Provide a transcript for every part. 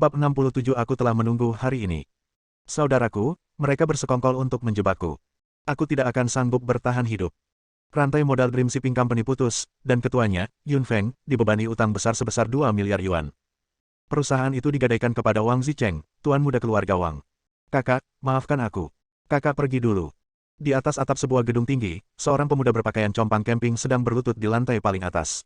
Bab 67 Aku telah menunggu hari ini. Saudaraku, mereka bersekongkol untuk menjebakku. Aku tidak akan sanggup bertahan hidup. Rantai modal Dream Shipping Company putus, dan ketuanya, Yun Feng, dibebani utang besar sebesar 2 miliar yuan. Perusahaan itu digadaikan kepada Wang Zicheng, tuan muda keluarga Wang. Kakak, maafkan aku. Kakak pergi dulu. Di atas atap sebuah gedung tinggi, seorang pemuda berpakaian compang camping sedang berlutut di lantai paling atas.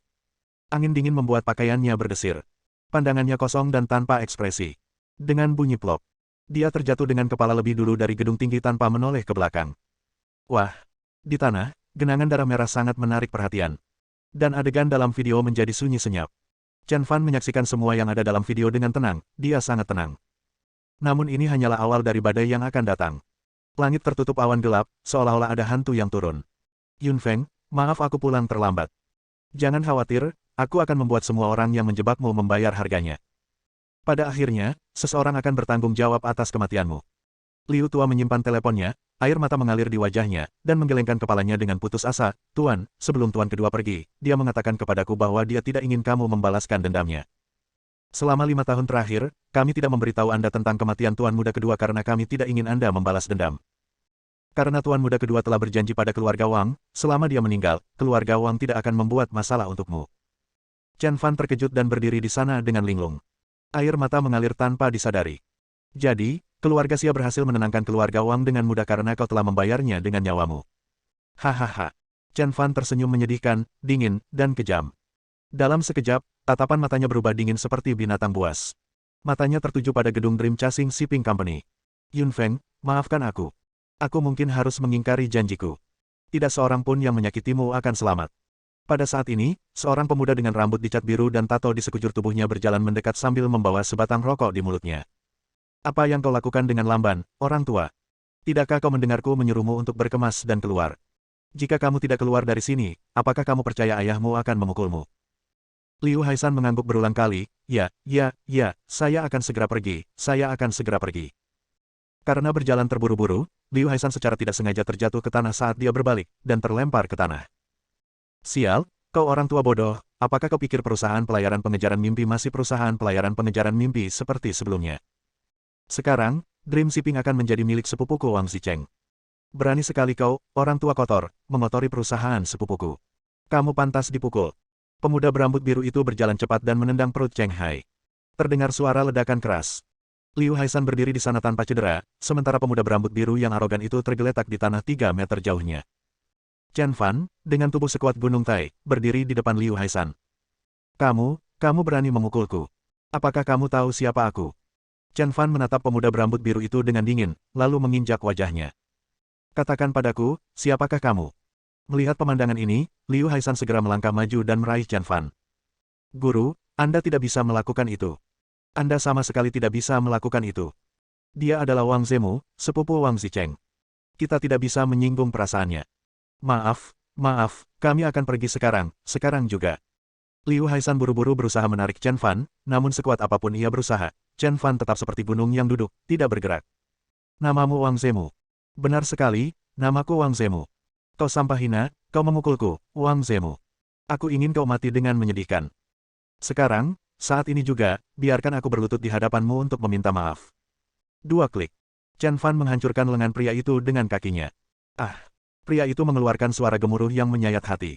Angin dingin membuat pakaiannya berdesir. Pandangannya kosong dan tanpa ekspresi. Dengan bunyi plop, dia terjatuh dengan kepala lebih dulu dari gedung tinggi tanpa menoleh ke belakang. Wah! Di tanah, genangan darah merah sangat menarik perhatian. Dan adegan dalam video menjadi sunyi senyap. Chen Fan menyaksikan semua yang ada dalam video dengan tenang, dia sangat tenang. Namun ini hanyalah awal dari badai yang akan datang. Langit tertutup awan gelap, seolah-olah ada hantu yang turun. Yun Feng, maaf aku pulang terlambat. Jangan khawatir, aku akan membuat semua orang yang menjebakmu membayar harganya. Pada akhirnya, seseorang akan bertanggung jawab atas kematianmu. Liu tua menyimpan teleponnya, air mata mengalir di wajahnya, dan menggelengkan kepalanya dengan putus asa. Tuan, sebelum tuan kedua pergi, dia mengatakan kepadaku bahwa dia tidak ingin kamu membalaskan dendamnya. Selama 5 tahun terakhir, kami tidak memberitahu Anda tentang kematian tuan muda kedua karena kami tidak ingin Anda membalas dendam. Karena tuan muda kedua telah berjanji pada keluarga Wang, selama dia meninggal, keluarga Wang tidak akan membuat masalah untukmu. Chen Fan terkejut dan berdiri di sana dengan linglung. Air mata mengalir tanpa disadari. Jadi, keluarga Xia berhasil menenangkan keluarga Wang dengan mudah karena kau telah membayarnya dengan nyawamu. Hahaha. Chen Fan tersenyum menyedihkan, dingin, dan kejam. Dalam sekejap, tatapan matanya berubah dingin seperti binatang buas. Matanya tertuju pada gedung Dream Chasing Shipping Company. Yun Feng, maafkan aku. Aku mungkin harus mengingkari janjiku. Tidak seorang pun yang menyakitimu akan selamat. Pada saat ini, seorang pemuda dengan rambut dicat biru dan tato di sekujur tubuhnya berjalan mendekat sambil membawa sebatang rokok di mulutnya. Apa yang kau lakukan dengan lamban, orang tua? Tidakkah kau mendengarku menyuruhmu untuk berkemas dan keluar? Jika kamu tidak keluar dari sini, apakah kamu percaya ayahmu akan memukulmu? Liu Haishan mengangguk berulang kali, ya, saya akan segera pergi, saya akan segera pergi. Karena berjalan terburu-buru, Liu Haishan secara tidak sengaja terjatuh ke tanah saat dia berbalik, dan terlempar ke tanah. Sial, kau orang tua bodoh, apakah kau pikir perusahaan pelayaran pengejaran mimpi masih perusahaan pelayaran pengejaran mimpi seperti sebelumnya? Sekarang, Dream Shipping akan menjadi milik sepupuku Wang Zicheng. Berani sekali kau, orang tua kotor, mengotori perusahaan sepupuku. Kamu pantas dipukul. Pemuda berambut biru itu berjalan cepat dan menendang perut Cheng Hai. Terdengar suara ledakan keras. Liu Haishan berdiri di sana tanpa cedera, sementara pemuda berambut biru yang arogan itu tergeletak di tanah 3 meter jauhnya. Chen Fan, dengan tubuh sekuat gunung Tai, berdiri di depan Liu Haishan. Kamu berani memukulku. Apakah kamu tahu siapa aku? Chen Fan menatap pemuda berambut biru itu dengan dingin, lalu menginjak wajahnya. Katakan padaku, siapakah kamu? Melihat pemandangan ini, Liu Haishan segera melangkah maju dan meraih Chen Fan. Guru, Anda tidak bisa melakukan itu. Anda sama sekali tidak bisa melakukan itu. Dia adalah Wang Zemu, sepupu Wang Zicheng. Kita tidak bisa menyinggung perasaannya. Maaf, kami akan pergi sekarang juga. Liu Haishan buru-buru berusaha menarik Chen Fan, namun sekuat apapun ia berusaha, Chen Fan tetap seperti gunung yang duduk, tidak bergerak. Namamu Wang Zemu. Benar sekali, namaku Wang Zemu. Kau sampah hina, kau memukulku, Wang Zemu. Aku ingin kau mati dengan menyedihkan. Sekarang, saat ini juga, biarkan aku berlutut di hadapanmu untuk meminta maaf. 2 klik. Chen Fan menghancurkan lengan pria itu dengan kakinya. Ah! Pria itu mengeluarkan suara gemuruh yang menyayat hati.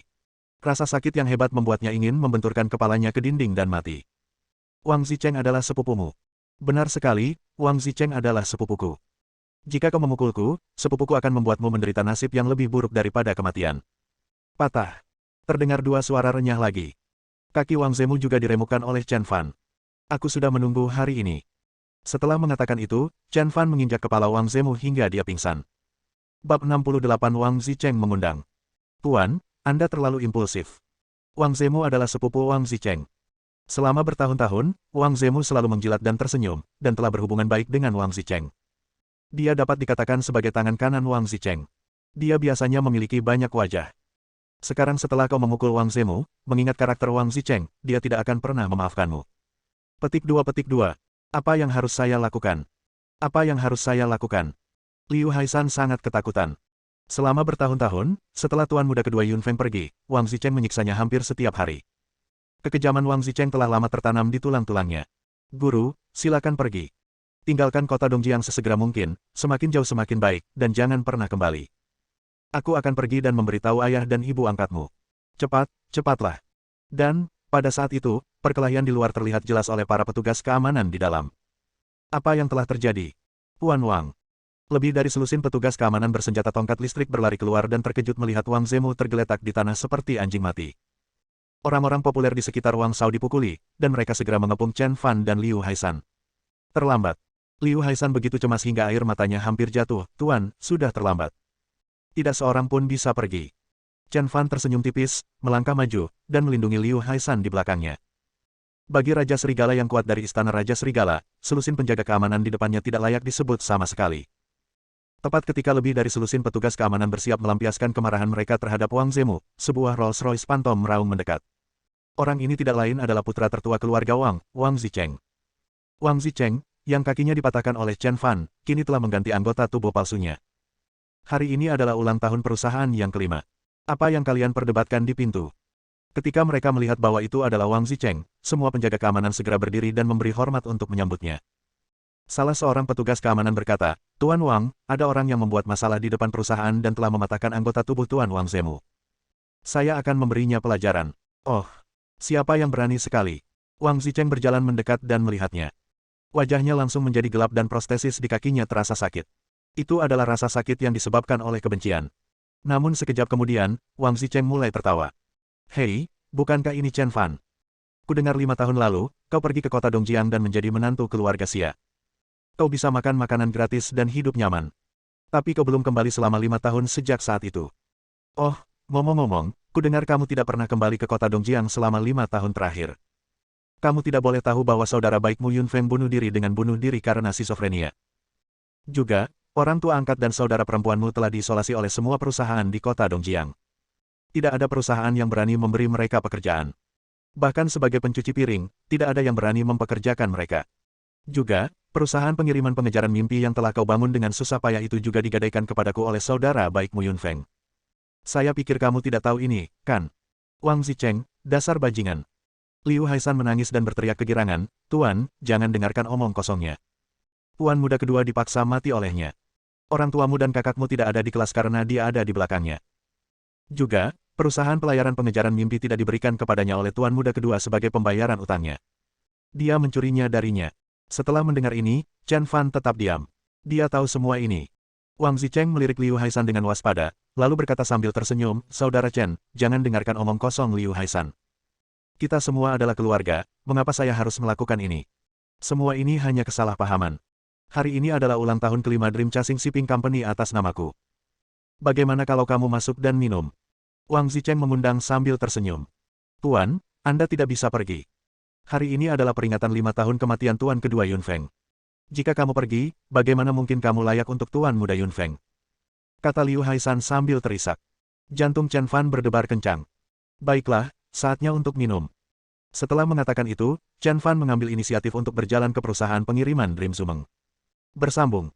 Rasa sakit yang hebat membuatnya ingin membenturkan kepalanya ke dinding dan mati. Wang Zicheng adalah sepupumu. Benar sekali, Wang Zicheng adalah sepupuku. Jika kau memukulku, sepupuku akan membuatmu menderita nasib yang lebih buruk daripada kematian. Patah. Terdengar 2 suara renyah lagi. Kaki Wang Zemu juga diremukkan oleh Chen Fan. Aku sudah menunggu hari ini. Setelah mengatakan itu, Chen Fan menginjak kepala Wang Zemu hingga dia pingsan. Bab 68 Wang Zicheng mengundang. Tuan, Anda terlalu impulsif. Wang Zemu adalah sepupu Wang Zicheng. Selama bertahun-tahun, Wang Zemu selalu menjilat dan tersenyum, dan telah berhubungan baik dengan Wang Zicheng. Dia dapat dikatakan sebagai tangan kanan Wang Zicheng. Dia biasanya memiliki banyak wajah. Sekarang setelah kau memukul Wang Zemu, mengingat karakter Wang Zicheng, dia tidak akan pernah memaafkanmu. Petik 2. Apa yang harus saya lakukan? Apa yang harus saya lakukan? Liu Haishan sangat ketakutan. Selama bertahun-tahun, setelah tuan muda kedua Yun Feng pergi, Wang Zicheng menyiksanya hampir setiap hari. Kekejaman Wang Zicheng telah lama tertanam di tulang-tulangnya. Guru, silakan pergi. Tinggalkan kota Dongjiang sesegera mungkin, semakin jauh semakin baik, dan jangan pernah kembali. Aku akan pergi dan memberitahu ayah dan ibu angkatmu. Cepat, cepatlah. Dan, pada saat itu, perkelahian di luar terlihat jelas oleh para petugas keamanan di dalam. Apa yang telah terjadi? Puan Wang. Lebih dari selusin petugas keamanan bersenjata tongkat listrik berlari keluar dan terkejut melihat Wang Zemu tergeletak di tanah seperti anjing mati. Orang-orang populer di sekitar Wang Shao dipukuli, dan mereka segera mengepung Chen Fan dan Liu Haishan. Terlambat. Liu Haishan begitu cemas hingga air matanya hampir jatuh. Tuan, sudah terlambat. Tidak seorang pun bisa pergi. Chen Fan tersenyum tipis, melangkah maju, dan melindungi Liu Haishan di belakangnya. Bagi Raja Serigala yang kuat dari Istana Raja Serigala, selusin penjaga keamanan di depannya tidak layak disebut sama sekali. Tepat ketika lebih dari selusin petugas keamanan bersiap melampiaskan kemarahan mereka terhadap Wang Zemu, sebuah Rolls-Royce Phantom meraung mendekat. Orang ini tidak lain adalah putra tertua keluarga Wang, Wang Zicheng. Wang Zicheng, yang kakinya dipatahkan oleh Chen Fan, kini telah mengganti anggota tubuh palsunya. Hari ini adalah ulang tahun perusahaan yang kelima. Apa yang kalian perdebatkan di pintu? Ketika mereka melihat bahwa itu adalah Wang Zicheng, semua penjaga keamanan segera berdiri dan memberi hormat untuk menyambutnya. Salah seorang petugas keamanan berkata, Tuan Wang, ada orang yang membuat masalah di depan perusahaan dan telah mematahkan anggota tubuh Tuan Wang Zemu. Saya akan memberinya pelajaran. Oh, siapa yang berani sekali? Wang Zicheng berjalan mendekat dan melihatnya. Wajahnya langsung menjadi gelap dan prostesis di kakinya terasa sakit. Itu adalah rasa sakit yang disebabkan oleh kebencian. Namun sekejap kemudian, Wang Zicheng mulai tertawa. Hei, bukankah ini Chen Fan? Kudengar 5 tahun lalu, kau pergi ke kota Dongjiang dan menjadi menantu keluarga Xia. Kau bisa makan makanan gratis dan hidup nyaman. Tapi kau belum kembali selama 5 tahun sejak saat itu. Oh, ngomong-ngomong, kudengar kamu tidak pernah kembali ke kota Dongjiang selama 5 tahun terakhir. Kamu tidak boleh tahu bahwa saudara baikmu Yun Feng bunuh diri dengan bunuh diri karena skizofrenia. Juga, orang tua angkat dan saudara perempuanmu telah diisolasi oleh semua perusahaan di kota Dongjiang. Tidak ada perusahaan yang berani memberi mereka pekerjaan. Bahkan sebagai pencuci piring, tidak ada yang berani mempekerjakan mereka. Juga, perusahaan pengiriman pengejaran mimpi yang telah kau bangun dengan susah payah itu juga digadaikan kepadaku oleh saudara baikmu Yun Feng. Saya pikir kamu tidak tahu ini, kan? Wang Zicheng, dasar bajingan. Liu Haishan menangis dan berteriak kegirangan, Tuan, jangan dengarkan omong kosongnya. Puan muda kedua dipaksa mati olehnya. Orang tuamu dan kakakmu tidak ada di kelas karena dia ada di belakangnya. Juga, perusahaan pelayaran pengejaran mimpi tidak diberikan kepadanya oleh tuan muda kedua sebagai pembayaran utangnya. Dia mencurinya darinya. Setelah mendengar ini, Chen Fan tetap diam. Dia tahu semua ini. Wang Zicheng melirik Liu Haishan dengan waspada, lalu berkata sambil tersenyum, Saudara Chen, jangan dengarkan omong kosong Liu Haishan. Kita semua adalah keluarga, mengapa saya harus melakukan ini? Semua ini hanya kesalahpahaman. Hari ini adalah ulang tahun kelima Dream Chasing Shipping Company atas namaku. Bagaimana kalau kamu masuk dan minum? Wang Zicheng mengundang sambil tersenyum. Tuan, Anda tidak bisa pergi. Hari ini adalah peringatan 5 tahun kematian Tuan kedua Yun Feng. Jika kamu pergi, bagaimana mungkin kamu layak untuk Tuan muda Yun Feng? Kata Liu Haishan sambil terisak. Jantung Chen Fan berdebar kencang. Baiklah, saatnya untuk minum. Setelah mengatakan itu, Chen Fan mengambil inisiatif untuk berjalan ke perusahaan pengiriman Dream Sumeng. Bersambung.